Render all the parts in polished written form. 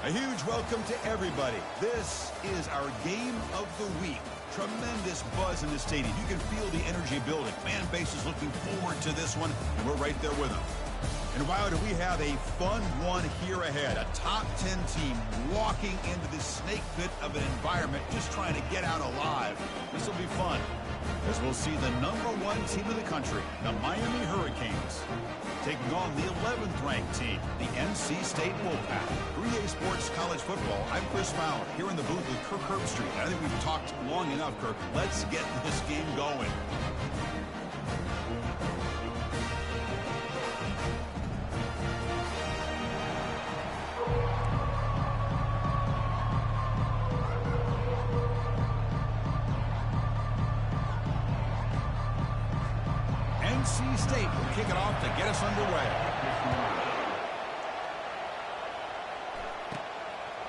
A huge welcome to everybody. This is our game of the week. Tremendous buzz in the stadium. You can feel the energy building. Fan base is looking forward to this one, and we're right there with them. And wow, do we have a fun one here ahead. A top 10 team walking into this snake pit of an environment, just trying to get out alive. This will be fun, as we'll see the #1 team in the country, the Miami Hurricanes, taking on the 11th ranked team, the NC State Wolfpack. 3A Sports College Football, I'm Chris Fowler, here in the booth with Kirk Herbstreit. I think we've talked long enough, Kirk. Let's get this game going. NC State will kick it off to get us underway.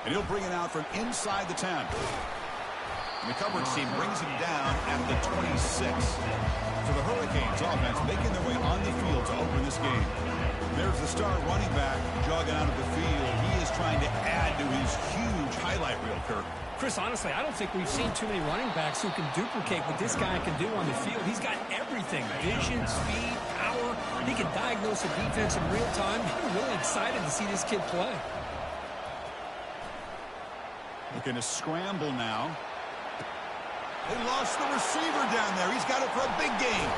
And he'll bring it out from inside the 10. And the coverage team brings him down at the 26. So the Hurricanes offense making their way on the field to open this game. There's the star running back jogging out of the field. He is trying to add to his huge highlight reel, Kirk. Chris, honestly, I don't think we've seen too many running backs who can duplicate what this guy can do on the field. He's got everything: vision, speed, power. He can diagnose the defense in real time. I'm really excited to see this kid play. Looking to scramble now. They lost the receiver down there. He's got it for a big gain.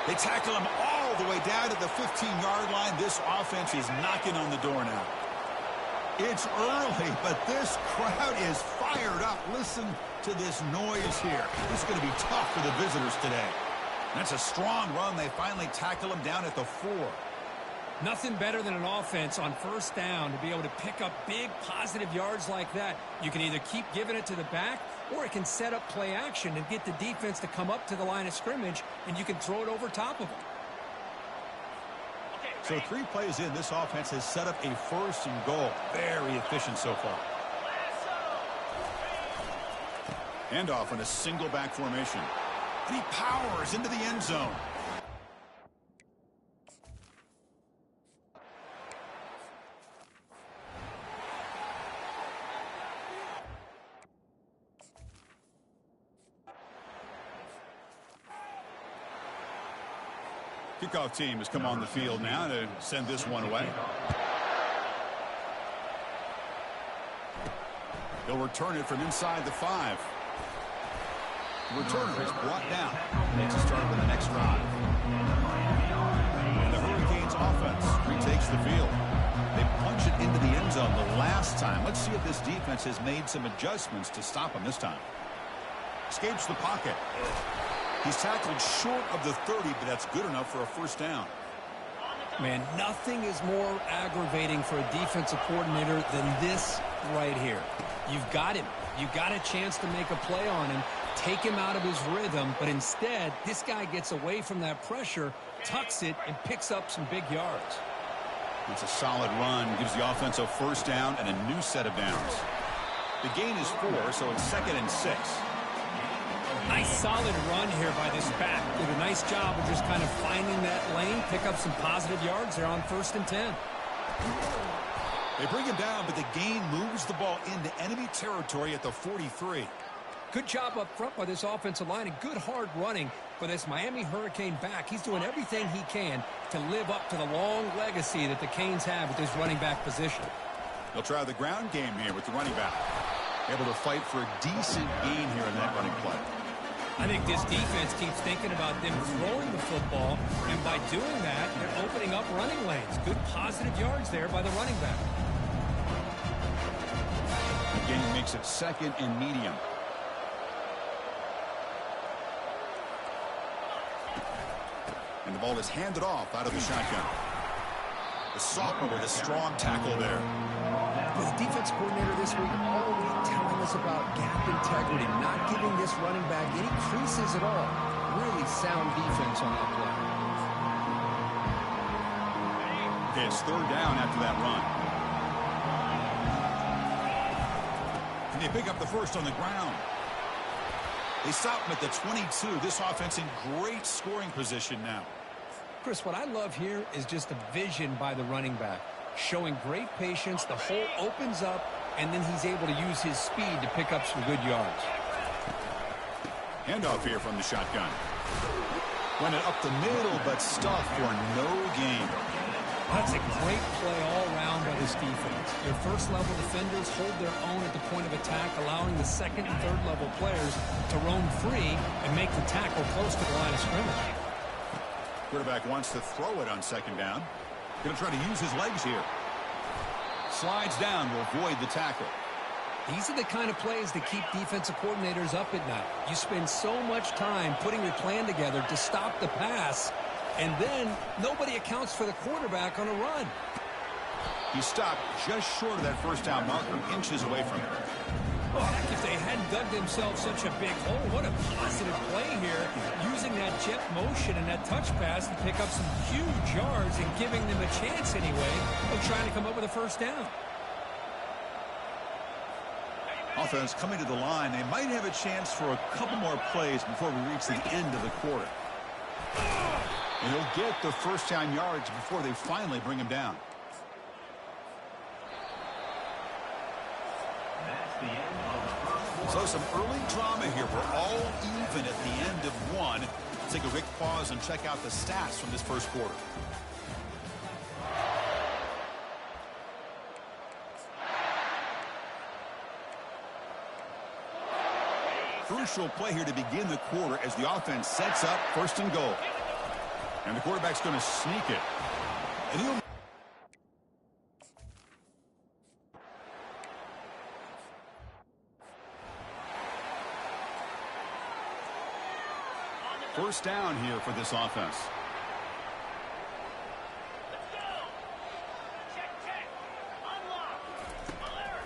They tackle him all the way down to the 15-yard line. This offense is knocking on the door now. It's early, but this crowd is fired up. Listen to this noise here. This is going to be tough for the visitors today. That's a strong run. They finally tackle him down at the 4. Nothing better than an offense on first down to be able to pick up big positive yards like that. You can either keep giving it to the back, or it can set up play action and get the defense to come up to the line of scrimmage, and you can throw it over top of them. So 3 plays in, this offense has set up a 1st and goal. Very efficient so far. Handoff in a single back formation. And he powers into the end zone. Kickoff team has come on the field now to send this one away. They'll return it from inside the 5. The returner is brought down. Makes a start with the next drive. And the Hurricanes offense retakes the field. They punch it into the end zone the last time. Let's see if this defense has made some adjustments to stop him this time. Escapes the pocket. He's tackled short of the 30, but that's good enough for a 1st down. Man, nothing is more aggravating for a defensive coordinator than this right here. You've got him. You've got a chance to make a play on him, take him out of his rhythm, but instead, this guy gets away from that pressure, tucks it, and picks up some big yards. It's a solid run. Gives the offense a 1st down and a new set of downs. The gain is 4, so it's 2nd and 6. Nice solid run here by this back. Did a nice job of just kind of finding that lane, pick up some positive yards there on 1st and 10. They bring him down, but the gain moves the ball into enemy territory at the 43. Good job up front by this offensive line and good hard running for this Miami Hurricane back. He's doing everything he can to live up to the long legacy that the Canes have with this running back position. They'll try the ground game here with the running back. Able to fight for a decent gain here in that running play. I think this defense keeps thinking about them throwing the football, and by doing that, they're opening up running lanes. Good positive yards there by the running back. The gain makes it 2nd and medium. And the ball is handed off out of the shotgun. The sophomore with a strong tackle there. The defense coordinator this week all week telling us about gap integrity, not giving this running back any creases at all. Really sound defense on that play. Okay, it's 3rd down after that run. And they pick up the 1st on the ground. They stop him at the 22. This offense in great scoring position now. Chris, what I love here is just the vision by the running back. showing great patience. The hole opens up, and then he's able to use his speed to pick up some good yards. Handoff here from the shotgun. Went it up the middle, but stuffed for no gain. That's a great play all around by this defense. Your first-level defenders hold their own at the point of attack, allowing the second and third-level players to roam free and make the tackle close to the line of scrimmage. Quarterback wants to throw it on second down. Going to try to use his legs here. Slides down to avoid the tackle. These are the kind of plays that keep defensive coordinators up at night. You spend so much time putting your plan together to stop the pass, and then nobody accounts for the quarterback on a run. He stopped just short of that first down marker, inches away from it. Well, heck, if they hadn't dug themselves such a big hole, what a positive play here, using that jet motion and that touch pass to pick up some huge yards and giving them a chance anyway of trying to come up with a first down. Offense coming to the line. They might have a chance for a couple more plays before we reach the end of the quarter. And he'll get the first down yards before they finally bring him down. So some early drama here. We're all even at the end of one. Let's take a quick pause and check out the stats from this first quarter. Crucial play here to begin the quarter as the offense sets up first and goal. And the quarterback's going to sneak it. And he'll first down here for this offense.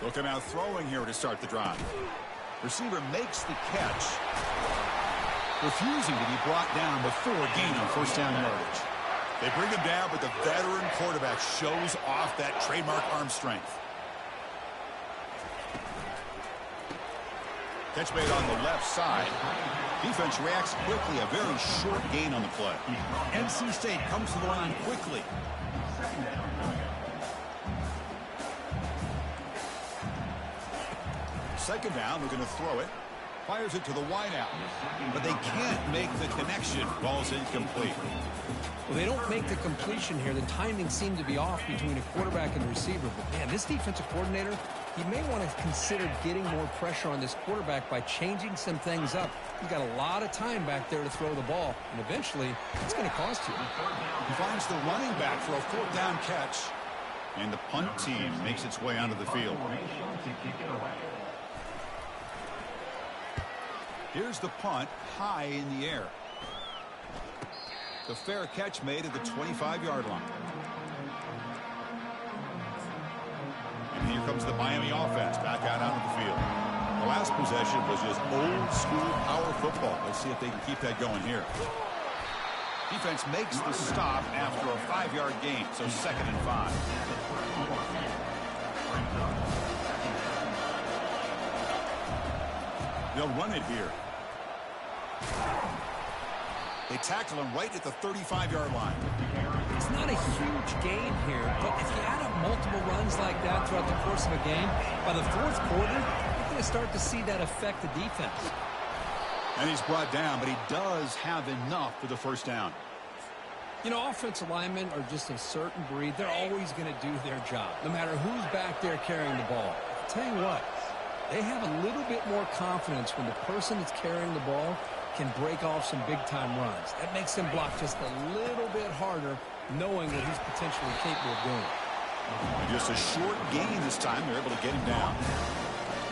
They'll come out throwing here to start the drive. Receiver makes the catch, refusing to be brought down before gaining first down yardage. They bring him down, but the veteran quarterback shows off that trademark arm strength. Catch made on the left side. Defense reacts quickly, a very short gain on the play. NC State comes to the line quickly. Second down, they're going to throw it. Fires it to the wideout. But they can't make the connection. Ball's incomplete. Well, they don't make the completion here. The timing seemed to be off between a quarterback and a receiver. But, man, this defensive coordinator, he may want to consider getting more pressure on this quarterback by changing some things up. He's got a lot of time back there to throw the ball, and eventually it's going to cost you. He finds the running back for a fourth down catch. And the punt team makes its way onto the field. Here's the punt, high in the air. The fair catch made at the 25-yard line. And here comes the Miami offense back out onto the field. The last possession was just old-school power football. Let's see if they can keep that going here. Defense makes the stop after a 5-yard gain, so 2nd and 5. They'll run it here. They tackle him right at the 35-yard line. It's not a huge gain here, but if you add up multiple runs like that throughout the course of a game, by the fourth quarter, you're going to start to see that affect the defense. And he's brought down, but he does have enough for the first down. You know, offensive linemen are just a certain breed. They're always going to do their job, no matter who's back there carrying the ball. I'll tell you what, they have a little bit more confidence when the person that's carrying the ball can break off some big-time runs. That makes them block just a little bit harder, knowing what he's potentially capable of doing. And just a short gain this time. They're able to get him down.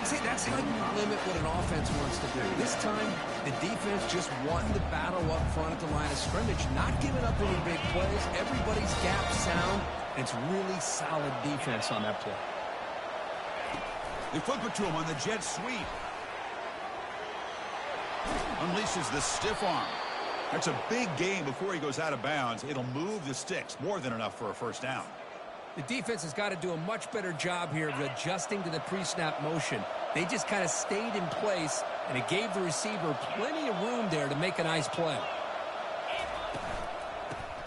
See, that's how you limit what an offense wants to do. This time, the defense just won the battle up front at the line of scrimmage, not giving up any big plays. Everybody's gap sound, and it's really solid defense on that play. They flip it to him on the jet sweep. Unleashes the stiff arm. That's a big gain before he goes out of bounds. It'll move the sticks, more than enough for a first down. The defense has got to do a much better job here of adjusting to the pre-snap motion. They just kind of stayed in place, and it gave the receiver plenty of room there to make a nice play.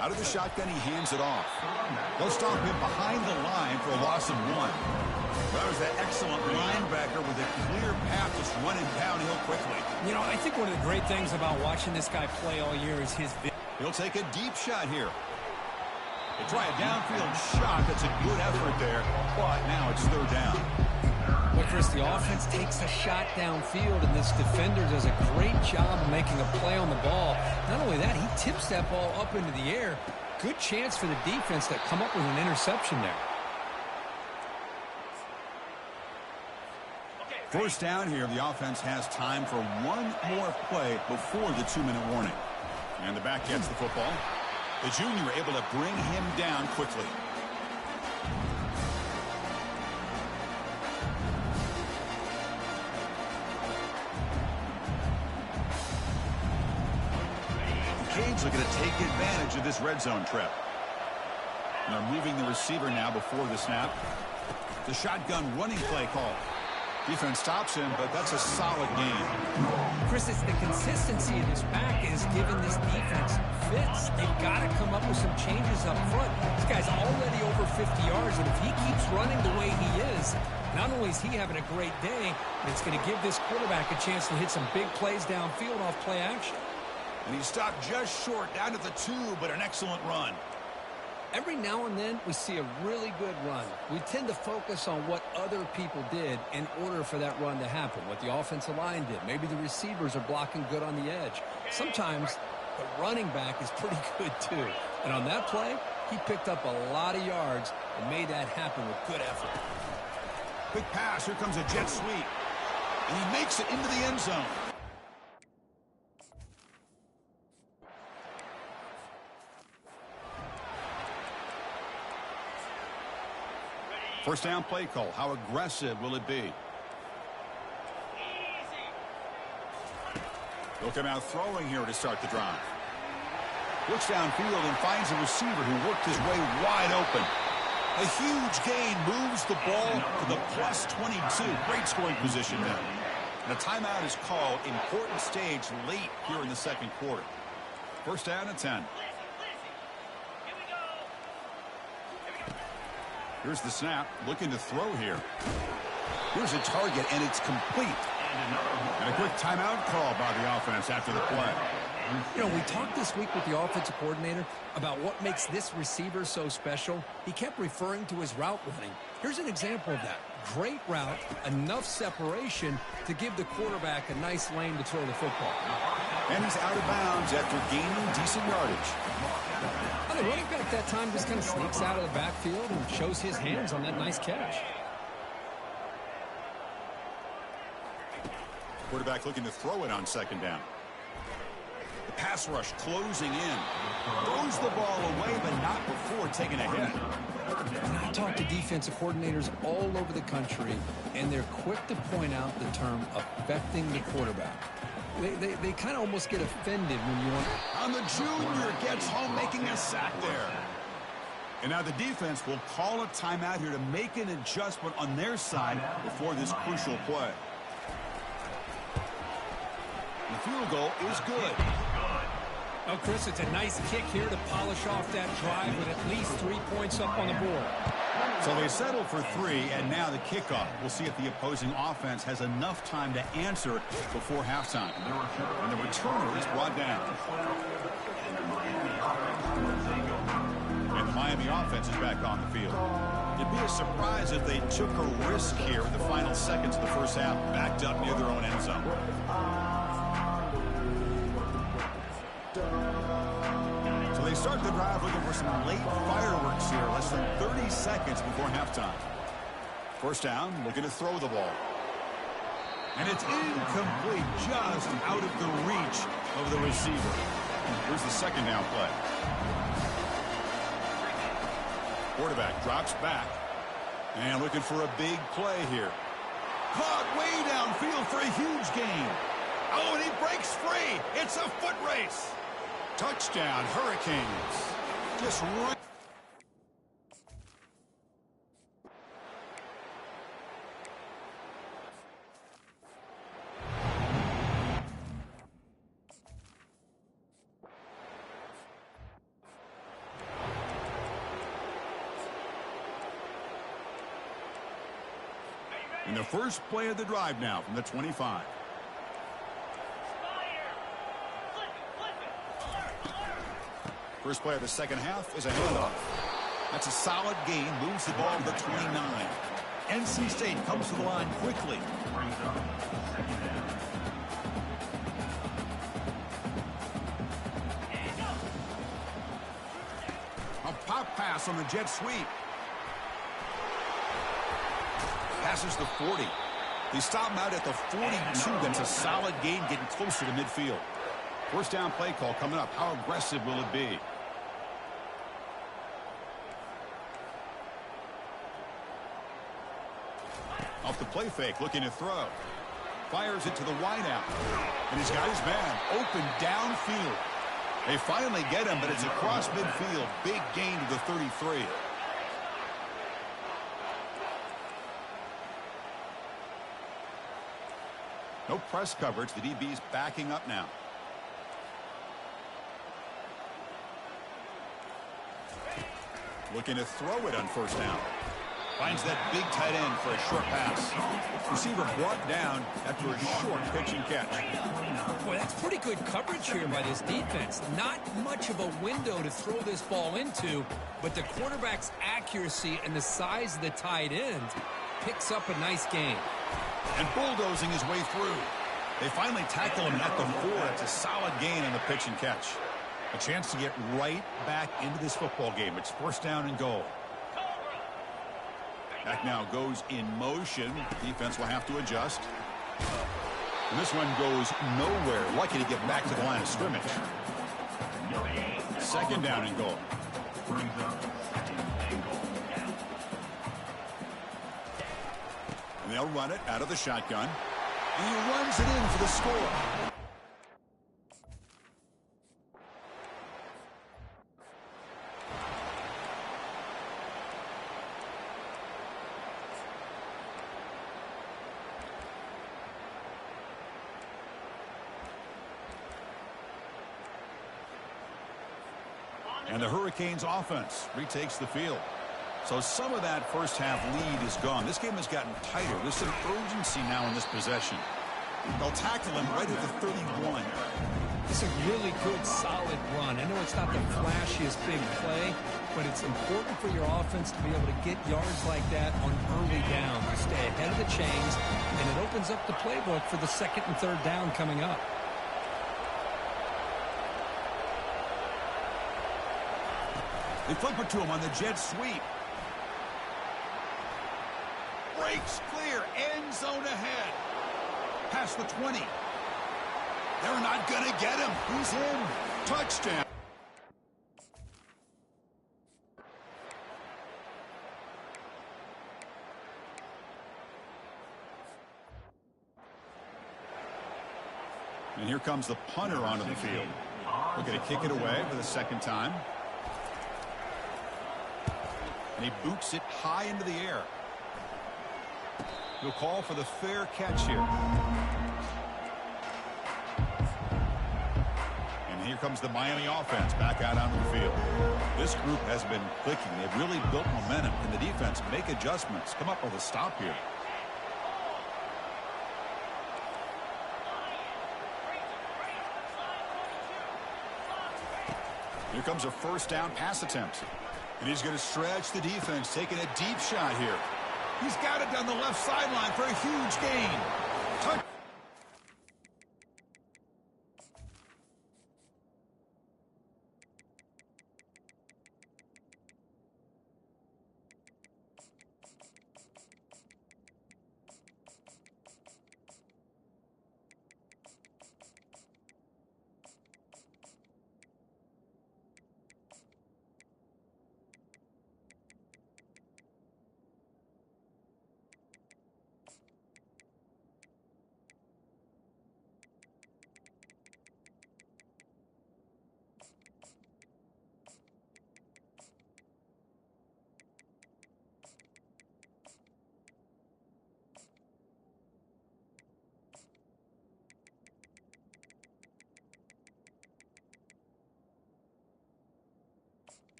Out of the shotgun, he hands it off. They'll stop him behind the line for a loss of 1. That was that excellent linebacker with a clear path just running downhill quickly. You know, I think one of the great things about watching this guy play all year is his vision. He'll take a deep shot here. They try a downfield shot. That's a good effort there, but now it's 3rd down. But Chris, the offense takes a shot downfield, and this defender does a great job of making a play on the ball. Not only that, he tips that ball up into the air. Good chance for the defense to come up with an interception there. 1st down here. The offense has time for one more play before the 2-minute warning. And the back gets the football. The junior able to bring him down quickly. Cade's looking to take advantage of this red zone trip. And they're moving the receiver now before the snap. The shotgun running play call. Defense stops him, but that's a solid game. Chris, it's the consistency of this back is giving this defense fits. They've got to come up with some changes up front. This guy's already over 50 yards, and if he keeps running the way he is, not only is he having a great day, but it's going to give this quarterback a chance to hit some big plays downfield off play action. And he stopped just short, down to the 2, but an excellent run. Every now and then, we see a really good run. We tend to focus on what other people did in order for that run to happen, what the offensive line did. Maybe the receivers are blocking good on the edge. Sometimes the running back is pretty good, too. And on that play, he picked up a lot of yards and made that happen with good effort. Quick pass. Here comes a jet sweep. And he makes it into the end zone. First down play call. How aggressive will it be? They'll come out throwing here to start the drive. Looks downfield and finds a receiver who worked his way wide open. A huge gain moves the ball to the +22. Great scoring position now. And a timeout is called. Important stage late here in the 2nd quarter. First down and 10. Here's the snap, looking to throw here. Here's a target, and it's complete. And a quick timeout call by the offense after the play. You know, we talked this week with the offensive coordinator about what makes this receiver so special. He kept referring to his route running. Here's an example of that. Great route, enough separation to give the quarterback a nice lane to throw the football. And he's out of bounds after gaining decent yardage. The running back that time just kind of sneaks out of the backfield and shows his hands on that nice catch. Quarterback looking to throw it on 2nd down. The pass rush closing in. Throws the ball away, but not before taking a hit. I talk to defensive coordinators all over the country, and they're quick to point out the term affecting the quarterback. They kind of almost get offended when you want. And the junior gets home making a sack there. And now the defense will call a timeout here to make an adjustment on their side before this crucial play. The field goal is good. Oh, Chris, it's a nice kick here to polish off that drive with at least 3 points up on the board. So they settle for 3, and now the kickoff. We'll see if the opposing offense has enough time to answer before halftime. And the returner is brought down. And the Miami offense is back on the field. It'd be a surprise if they took a risk here in the final seconds of the first half, backed up near their own end zone. They start the drive looking for some late fireworks here, less than 30 seconds before halftime. First down, looking to throw the ball. And it's incomplete, just out of the reach of the receiver. Here's the 2nd down play. Quarterback drops back. And looking for a big play here. Caught way downfield for a huge gain. Oh, and he breaks free. It's a foot race. Touchdown, Hurricanes. Just right. And the first play of the drive now from the 25. First play of the second half is a handoff. That's a solid gain, moves the ball to the 29. NC State comes to the line quickly. A pop pass on the jet sweep. Passes the 40. They stop him out at the 42. That's a solid gain, getting closer to midfield. First down play call coming up. How aggressive will it be? Off the play fake, looking to throw. Fires it to the wideout. And he's got his man open downfield. They finally get him, but it's across midfield. Big gain to the 33. No press coverage. The DB's backing up now. Looking to throw it on first down. Finds that big tight end for a short pass. Receiver brought down after a short pitch and catch. Boy, that's pretty good coverage here by this defense. Not much of a window to throw this ball into, but the quarterback's accuracy and the size of the tight end picks up a nice gain. And bulldozing his way through. They finally tackle him at the 4. It's a solid gain on the pitch and catch. A chance to get right back into this football game. It's first down and goal. Back now goes in motion. Defense will have to adjust. And this one goes nowhere. Lucky to get back to the line of scrimmage. Second down and goal. And they'll run it out of the shotgun. And he runs it in for the score. And the Hurricanes offense retakes the field. So some of that first half lead is gone. This game has gotten tighter. There's some urgency now in this possession. They'll tackle him right at the 31. It's a really good, solid run. I know it's not the flashiest big play, but it's important for your offense to be able to get yards like that on early down. You stay ahead of the chains, and it opens up the playbook for the second and third down coming up. They flip it to him on the jet sweep. Breaks clear. End zone ahead. Past the 20. They're not going to get him. He's in. Touchdown. And here comes the punter onto the field. Looking to kick it away for the second time. And he boots it high into the air. He'll call for the fair catch here. And here comes the Miami offense back out onto the field. This group has been clicking. They've really built momentum. Can the defense make adjustments? Come up with a stop here. Here comes a first down pass attempt. And he's going to stretch the defense, taking a deep shot here. He's got it down the left sideline for a huge gain. Touch.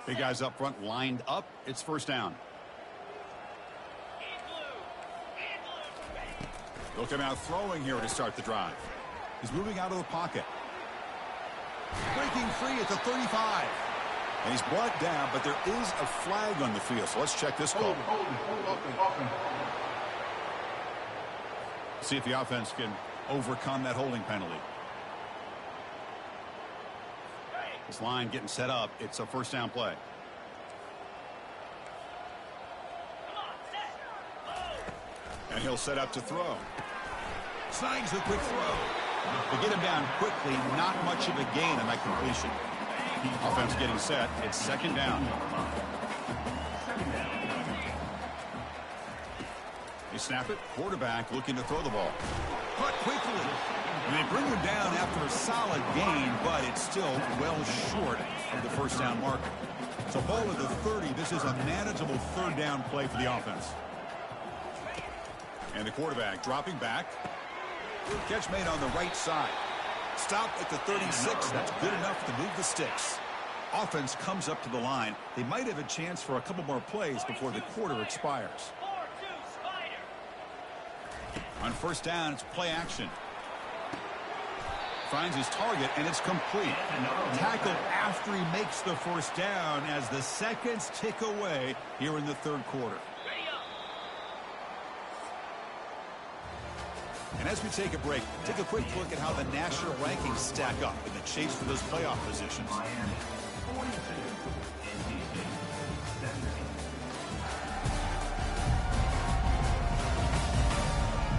Big guys up front lined up. It's first down. He'll come out throwing here to start the drive. He's moving out of the pocket. Breaking free at the 35. And he's brought down, but there is a flag on the field. So let's check this call. See if the offense can overcome that holding penalty. This line getting set up. It's a first down play. And he'll set up to throw. Snags the quick throw. To get him down quickly, not much of a gain on that completion. Offense getting set. It's second down. They snap it. Quarterback looking to throw the ball. Caught quickly. And they bring him down after a solid gain, but it's still well short of the first down marker. So ball at the 30. This is a manageable third down play for the offense. And the quarterback dropping back. Good catch made on the right side. Stop at the 36. That's good enough to move the sticks. Offense comes up to the line. They might have a chance for a couple more plays before the quarter expires. On first down, it's play action. Finds his target, and it's complete. Tackled after he makes the first down as the seconds tick away here in the third quarter. And as we take a break, take a quick look at how the national rankings stack up in the chase for those playoff positions.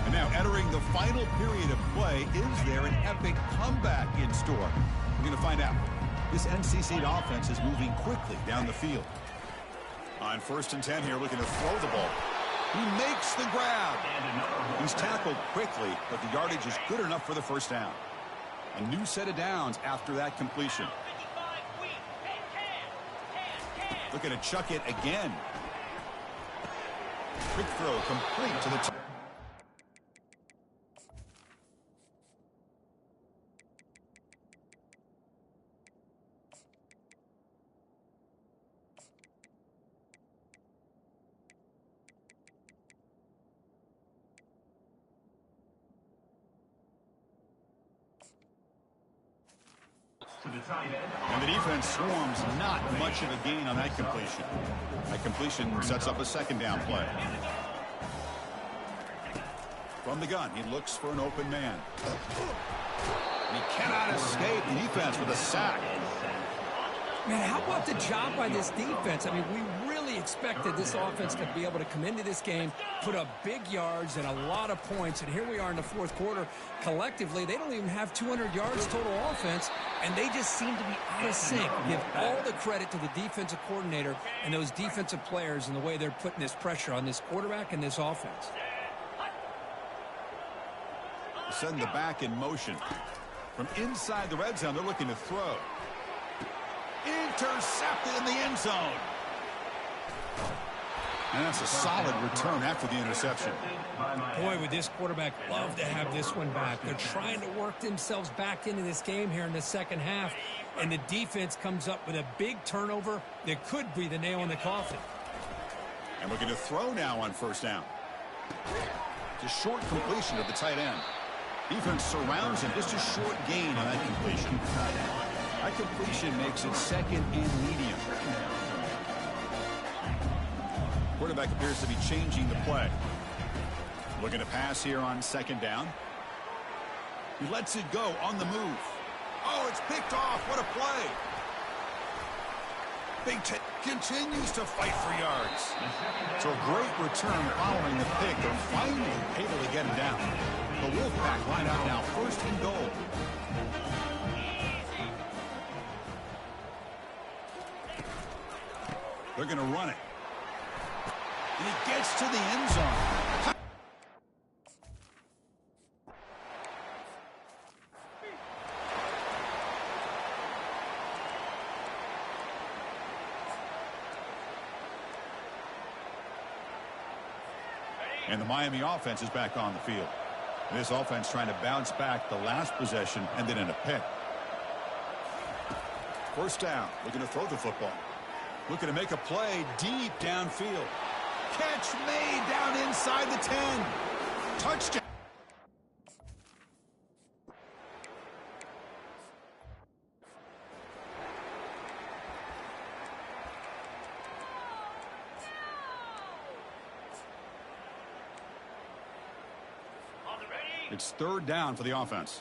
And now entering the final period of play, is there an epic comeback in store? We're going to find out. This NC State offense is moving quickly down the field. On first and 10 here, looking to throw the ball. He makes the grab. He's tackled quickly, but the yardage is good enough for the first down. A new set of downs after that completion. Looking to chuck it again. Quick throw complete to the top. And the defense swarms not much of a gain on that completion. That completion sets up a second down play. From the gun, he looks for an open man. And he cannot escape the defense with a sack. Man, how about the job by this defense? I mean, we really expected this offense to be able to come into this game, put up big yards and a lot of points, and here we are in the fourth quarter. Collectively, they don't even have 200 yards total offense, and they just seem to be out of sync. Give all the credit to the defensive coordinator and those defensive players and the way they're putting this pressure on this quarterback and this offense. Send the back in motion. From inside the red zone, they're looking to throw. Intercepted in the end zone. And that's a solid return after the interception. Boy, would this quarterback love to have this one back. They're trying to work themselves back into this game here in the second half, and the defense comes up with a big turnover that could be the nail in the coffin. And looking to throw now on first down. Just short completion of the tight end. Defense surrounds him. Just a short gain on that completion. That completion makes it second and medium. Quarterback appears to be changing the play. Looking to pass here on second down. He lets it go on the move. Oh, it's picked off. What a play. Big Ten continues to fight for yards. So a great return following the pick. They're finally able to get him down. The Wolfpack line up now, first and goal. They're going to run it. And he gets to the end zone. And the Miami offense is back on the field. This offense trying to bounce back the last possession and then in a pick. First down, looking to throw the football. Looking to make a play deep downfield. Catch made down inside the 10. Touchdown. It's third down for the offense.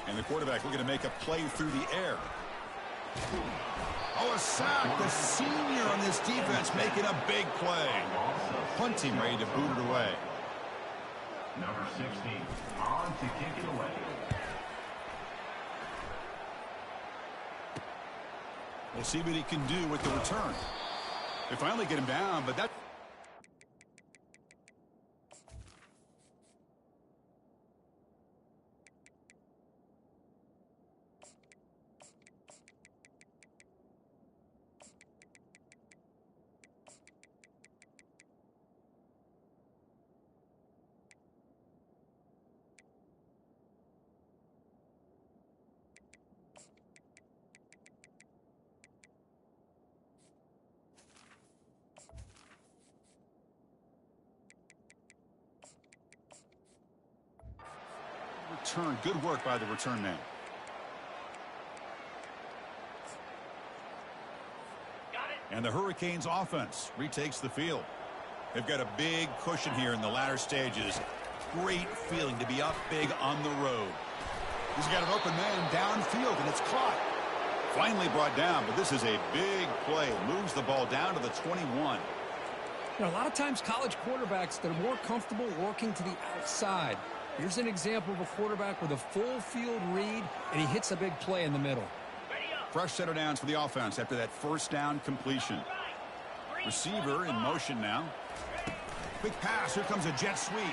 And the quarterback looking to make a play through the air. Oh, a sack. The senior on this defense making a big play. Punting ready to boot it away. Number 16 on to kick it away. We'll see what he can do with the return. They finally get him down, but that... Return. Good work by the return man. And the Hurricanes offense retakes the field. They've got a big cushion here in the latter stages. Great feeling to be up big on the road. He's got an open man downfield, and it's caught. Finally brought down, but this is a big play. Moves the ball down to the 21. You know, a lot of times college quarterbacks, they're more comfortable working to the outside. Here's an example of a quarterback with a full field read, and he hits a big play in the middle. Fresh set of downs for the offense after that first down completion. Receiver in motion now. Quick pass. Here comes a jet sweep.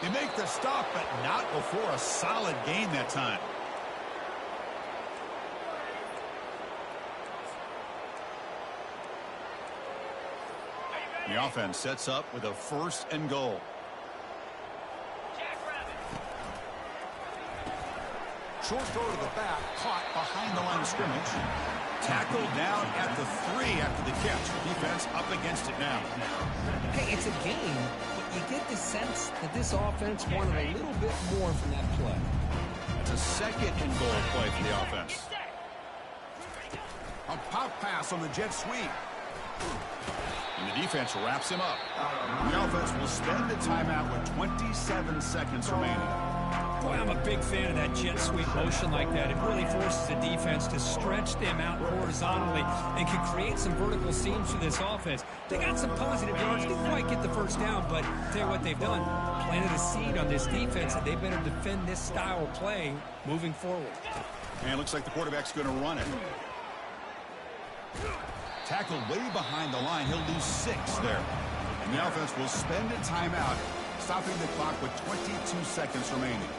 They make the stop, but not before a solid gain that time. The offense sets up with a 1st and goal. Short throw to the back, caught behind the line of scrimmage. Tackled down at the 3 after the catch. Defense up against it now. Hey, it's a game, but you get the sense that this offense wanted a little bit more from that play. That's a 2nd and goal play for the offense. A pop pass on the jet sweep. And the defense wraps him up. The offense will spend the timeout with 27 seconds remaining. Boy, I'm a big fan of that jet sweep motion like that. It really forces the defense to stretch them out horizontally and can create some vertical seams for this offense. They got some positive yards. Didn't quite get the first down, but tell you what they've done. Planted a seed on this defense, and they better defend this style of playing moving forward. And it looks like the quarterback's going to run it. Tackled way behind the line. He'll lose 6 there. And the offense will spend a timeout, stopping the clock with 22 seconds remaining.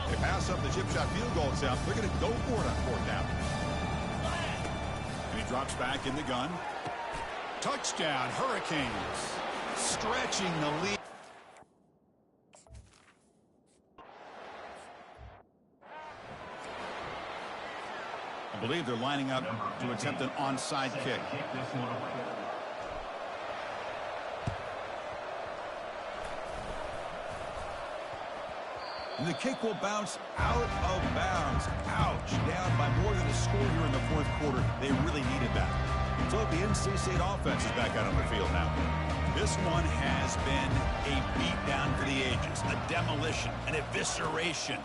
They pass up the chip shot field goal attempt. They're going to go for it on 4th down. And he drops back in the gun. Touchdown, Hurricanes. Stretching the lead. I believe they're lining up to attempt an onside kick. And the kick will bounce out of bounds. Ouch. Down by more than a score here in the 4th quarter. They really needed that. So the NC State offense is back out on the field now. This one has been a beatdown for the ages. A demolition, an evisceration.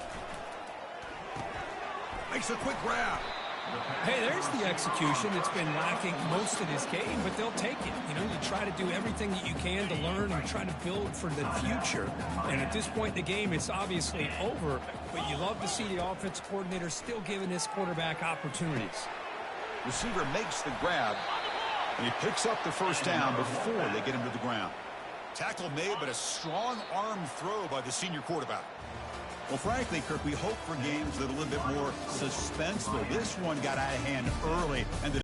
Makes a quick grab. Hey, there's the execution. It's been lacking most of this game, but they'll take it. You know, you try to do everything that you can to learn and try to build for the future. And at this point in the game, it's obviously over, but you love to see the offense coordinator still giving this quarterback opportunities. Receiver makes the grab, and he picks up the first down before they get him to the ground. Tackle made, but a strong arm throw by the senior quarterback. Well, frankly, Kirk, we hope for games that are a little bit more suspenseful. This one got out of hand early and